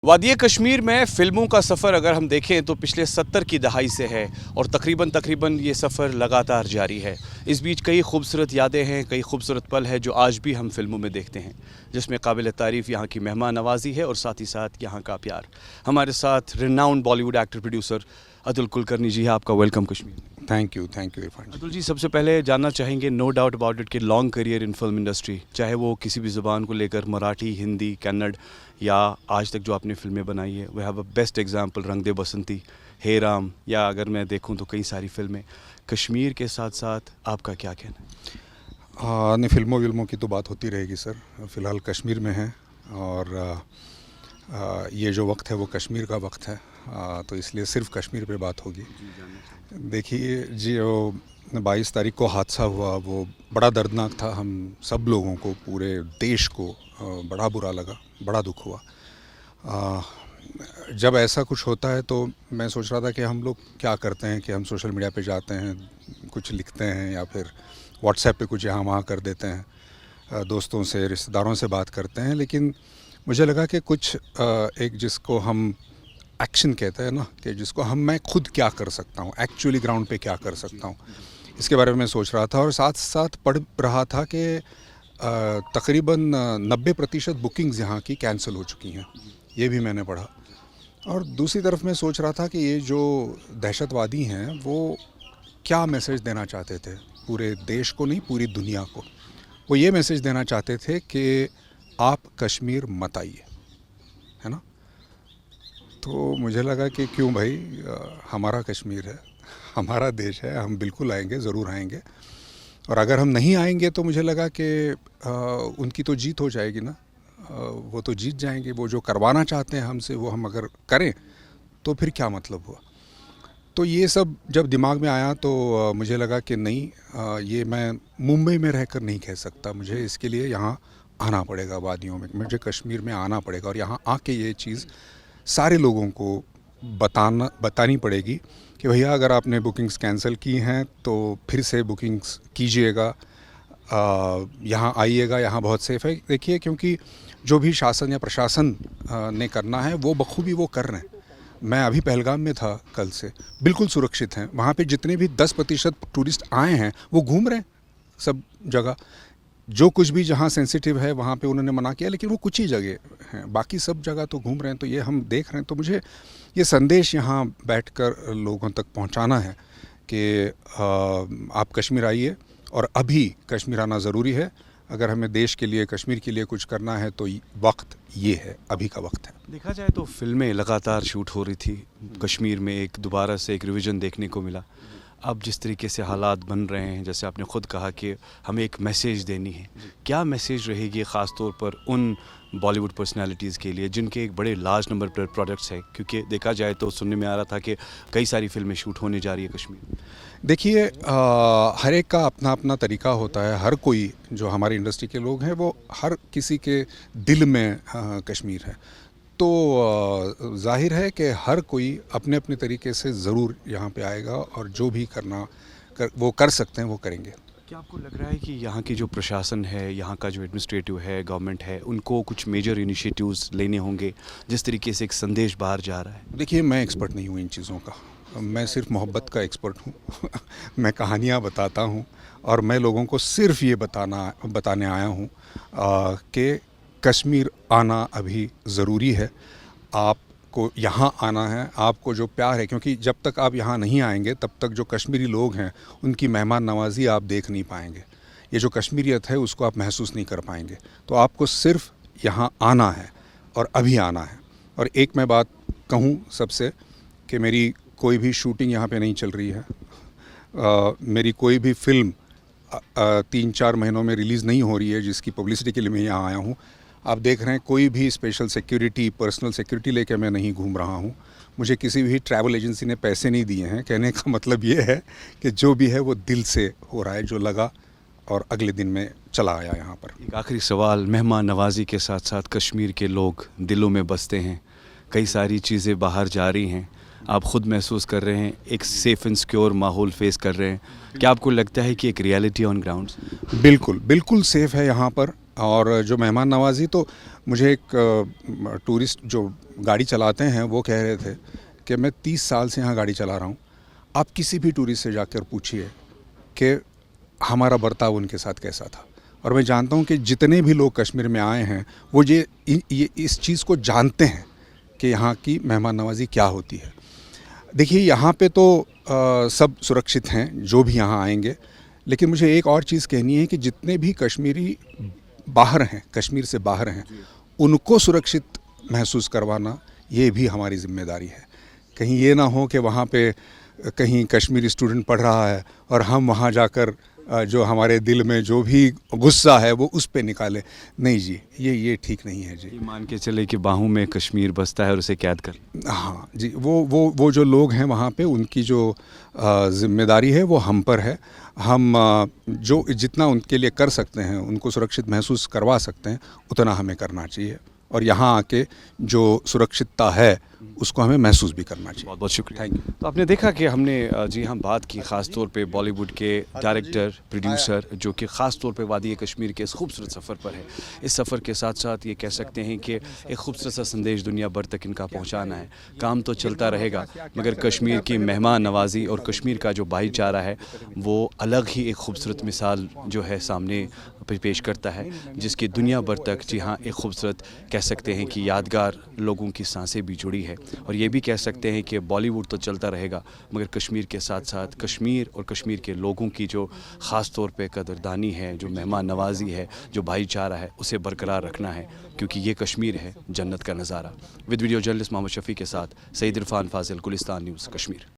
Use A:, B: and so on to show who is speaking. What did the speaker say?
A: वादिय कश्मीर में फ़िल्मों का सफ़र अगर हम देखें तो पिछले 70 की दहाई से है और तकरीबन ये सफ़र लगातार जारी है। इस बीच कई खूबसूरत यादें हैं, कई खूबसूरत पल है जो आज भी हम फिल्मों में देखते हैं, जिसमें काबिल तारीफ़ यहाँ की मेहमान नवाजी है और साथ ही साथ यहाँ का प्यार। हमारे साथ renowned Bollywood actor producer Atul Kulkarni ji है, आपका welcome Kashmir.
B: Thank you Irfan ji.
A: Atul ji, सबसे पहले जानना चाहेंगे, नो डाउट अबाउट इट कि long career in film industry, चाहे वो किसी भी ज़ुबान को लेकर मराठी, हिंदी, कन्नड़ या आज तक जो आपने फ़िल्में बनाई है, we have a best example Rang De बसंती, हे राम, या अगर मैं देखूं तो कई सारी फ़िल्में। कश्मीर के साथ साथ आपका क्या कहना है?
B: नहीं, फिल्मों की तो बात होती रहेगी सर। फ़िलहाल कश्मीर में है और ये जो वक्त है वो कश्मीर का वक्त है, तो इसलिए सिर्फ कश्मीर पे बात होगी। देखिए, जो 22 तारीख को हादसा हुआ वो बड़ा दर्दनाक था। हम सब लोगों को, पूरे देश को बड़ा बुरा लगा, बड़ा दुख हुआ। जब ऐसा कुछ होता है तो मैं सोच रहा था कि हम लोग क्या करते हैं कि हम सोशल मीडिया पे जाते हैं, कुछ लिखते हैं या फिर व्हाट्सएप पे कुछ यहाँ वहाँ कर देते हैं, दोस्तों से, रिश्तेदारों से बात करते हैं। लेकिन मुझे लगा कि कुछ एक जिसको हम एक्शन कहते हैं ना, कि जिसको मैं खुद क्या कर सकता हूँ, एक्चुअली ग्राउंड पे क्या कर सकता हूँ, इसके बारे में मैं सोच रहा था। और साथ साथ पढ़ रहा था कि तकरीबन 90% बुकिंग्स यहाँ की कैंसिल हो चुकी हैं, ये भी मैंने पढ़ा। और दूसरी तरफ मैं सोच रहा था कि ये जो दहशतवादी हैं वो क्या मैसेज देना चाहते थे, पूरे देश को नहीं, पूरी दुनिया को। वो ये मैसेज देना चाहते थे कि आप कश्मीर मत आइए, है ना। तो मुझे लगा कि क्यों भाई, हमारा कश्मीर है, हमारा देश है, हम बिल्कुल आएंगे, ज़रूर आएंगे। और अगर हम नहीं आएंगे तो मुझे लगा कि उनकी तो जीत हो जाएगी ना, वो तो जीत जाएंगे। वो जो करवाना चाहते हैं हमसे वो हम अगर करें तो फिर क्या मतलब हुआ। तो ये सब जब दिमाग में आया तो मुझे लगा कि नहीं, ये मैं मुंबई में रहकर नहीं कह सकता, मुझे इसके लिए यहाँ आना पड़ेगा, वादियों में, मुझे कश्मीर में आना पड़ेगा और यहाँ आके ये चीज़ सारे लोगों को बतानी पड़ेगी कि भैया अगर आपने बुकिंग्स कैंसिल की हैं तो फिर से बुकिंग्स कीजिएगा, यहाँ आइएगा, यहाँ बहुत सेफ़ है। देखिए, क्योंकि जो भी शासन या प्रशासन ने करना है वो बखूबी वो कर रहे हैं। मैं अभी पहलगाम में था कल से, बिल्कुल सुरक्षित हैं वहाँ पे। जितने भी 10% टूरिस्ट आए हैं वो घूम रहे हैं सब जगह। जो कुछ भी जहाँ सेंसिटिव है वहाँ पे उन्होंने मना किया, लेकिन वो कुछ ही जगह हैं, बाकी सब जगह तो घूम रहे हैं। तो ये हम देख रहे हैं। तो मुझे ये संदेश यहाँ बैठकर लोगों तक पहुँचाना है कि आप कश्मीर आइए, और अभी कश्मीर आना ज़रूरी है। अगर हमें देश के लिए, कश्मीर के लिए कुछ करना है तो वक्त ये है, अभी का वक्त है।
A: देखा जाए तो फिल्में लगातार शूट हो रही थी कश्मीर में, एक दोबारा से एक रिवीजन देखने को मिला। अब जिस तरीके से हालात बन रहे हैं, जैसे आपने खुद कहा कि हमें एक मैसेज देनी है, क्या मैसेज रहेगी ख़ास तौर पर उन बॉलीवुड पर्सनालिटीज़ के लिए जिनके एक बड़े लार्ज नंबर पर प्रोडक्ट्स हैं? क्योंकि देखा जाए तो सुनने में आ रहा था कि कई सारी फिल्में शूट होने जा रही है कश्मीर।
B: देखिए, हर एक का अपना अपना तरीका होता है। हर कोई, जो हमारी इंडस्ट्री के लोग हैं, वो हर किसी के दिल में कश्मीर है। तो जाहिर है कि हर कोई अपने अपने तरीके से ज़रूर यहाँ पे आएगा और जो भी वो कर सकते हैं वो करेंगे।
A: क्या आपको लग रहा है कि यहाँ की जो प्रशासन है, यहाँ का जो एडमिनिस्ट्रेटिव है, गवर्नमेंट है, उनको कुछ मेजर इनिशिएटिव्स लेने होंगे जिस तरीके से एक संदेश बाहर जा रहा है?
B: देखिए, मैं एक्सपर्ट नहीं हूँ इन चीज़ों का, मैं सिर्फ मोहब्बत का एक्सपर्ट हूँ। मैं कहानियाँ बताता हूँ और मैं लोगों को सिर्फ ये बताने आया हूँ कि कश्मीर आना अभी ज़रूरी है। आपको यहाँ आना है, आपको जो प्यार है, क्योंकि जब तक आप यहाँ नहीं आएंगे तब तक जो कश्मीरी लोग हैं उनकी मेहमान नवाजी आप देख नहीं पाएंगे। ये जो कश्मीरियत है उसको आप महसूस नहीं कर पाएंगे। तो आपको सिर्फ यहाँ आना है और अभी आना है। और एक मैं बात कहूँ सबसे कि मेरी कोई भी शूटिंग यहाँ पे नहीं चल रही है। मेरी कोई भी फिल्म 3-4 महीनों में रिलीज़ नहीं हो रही है, जिसकी पब्लिसिटी के लिए मैं यहाँ आया हूँ। आप देख रहे हैं, कोई भी स्पेशल सिक्योरिटी, पर्सनल सिक्योरिटी लेकर मैं नहीं घूम रहा हूँ। मुझे किसी भी ट्रैवल एजेंसी ने पैसे नहीं दिए हैं। कहने का मतलब ये है कि जो भी है वो दिल से हो रहा है, जो लगा और अगले दिन में चला आया यहाँ पर।
A: एक आखिरी सवाल, मेहमान नवाजी के साथ साथ कश्मीर के लोग दिलों में बसते हैं, कई सारी चीज़ें बाहर जा रही हैं, आप ख़ुद महसूस कर रहे हैं, एक सेफ़ एंड सिक्योर माहौल फेस कर रहे हैं, क्या आपको लगता है कि एक रियलिटी ऑन ग्राउंड?
B: बिल्कुल सेफ़ है यहाँ पर। और जो मेहमान नवाज़ी, तो मुझे एक टूरिस्ट जो गाड़ी चलाते हैं वो कह रहे थे कि मैं 30 साल से यहाँ गाड़ी चला रहा हूँ, आप किसी भी टूरिस्ट से जाकर पूछिए कि हमारा बर्ताव उनके साथ कैसा था। और मैं जानता हूँ कि जितने भी लोग कश्मीर में आए हैं वो ये इस चीज़ को जानते हैं कि यहाँ की मेहमान नवाज़ी क्या होती है। देखिए, यहाँ पे तो सब सुरक्षित हैं जो भी यहाँ आएंगे, लेकिन मुझे एक और चीज़ कहनी है कि जितने भी कश्मीरी बाहर हैं, कश्मीर से बाहर हैं, उनको सुरक्षित महसूस करवाना ये भी हमारी ज़िम्मेदारी है। कहीं ये ना हो कि वहाँ पे कहीं कश्मीरी स्टूडेंट पढ़ रहा है और हम वहाँ जाकर जो हमारे दिल में जो भी गुस्सा है वो उस पे निकाले। नहीं जी, ये ठीक नहीं है जी।
A: मान के चले कि बाहों में कश्मीर बसता है और उसे कैद कर।
B: हाँ जी, वो जो लोग हैं वहाँ पे, उनकी जो ज़िम्मेदारी है वो हम पर है। हम जो जितना उनके लिए कर सकते हैं, उनको सुरक्षित महसूस करवा सकते हैं, उतना हमें करना चाहिए। और यहाँ आके जो सुरक्षितता है उसको हमें महसूस भी करना चाहिए।
A: बहुत बहुत शुक्रिया, थैंक यू। तो आपने देखा कि हमने जी हम बात की ख़ास तौर पे बॉलीवुड के डायरेक्टर, प्रोड्यूसर जो कि ख़ास तौर पे वादी कश्मीर के इस खूबसूरत सफ़र पर है। इस सफ़र के साथ साथ ये कह सकते हैं कि एक खूबसूरत सा संदेश दुनिया भर तक इनका पहुँचाना है। काम तो चलता रहेगा, मगर कश्मीर की मेहमान नवाजी और कश्मीर का जो भाईचारा है वो अलग ही एक खूबसूरत मिसाल जो है सामने पेश करता है, जिसकी दुनिया भर तक जी हाँ एक खूबसूरत कह सकते हैं कि यादगार लोगों की सांसें भी जुड़ी है। और ये भी कह सकते हैं कि बॉलीवुड तो चलता रहेगा, मगर कश्मीर के साथ साथ कश्मीर और कश्मीर के लोगों की जो ख़ास तौर पे कदरदानी है, जो मेहमान नवाजी है, जो भाईचारा है, उसे बरकरार रखना है, क्योंकि ये कश्मीर है जन्नत का नज़ारा। With video journalist Mohammad Shafi के साथ सईद इरफान फाजिल, गुलिस्तान न्यूज़, कश्मीर।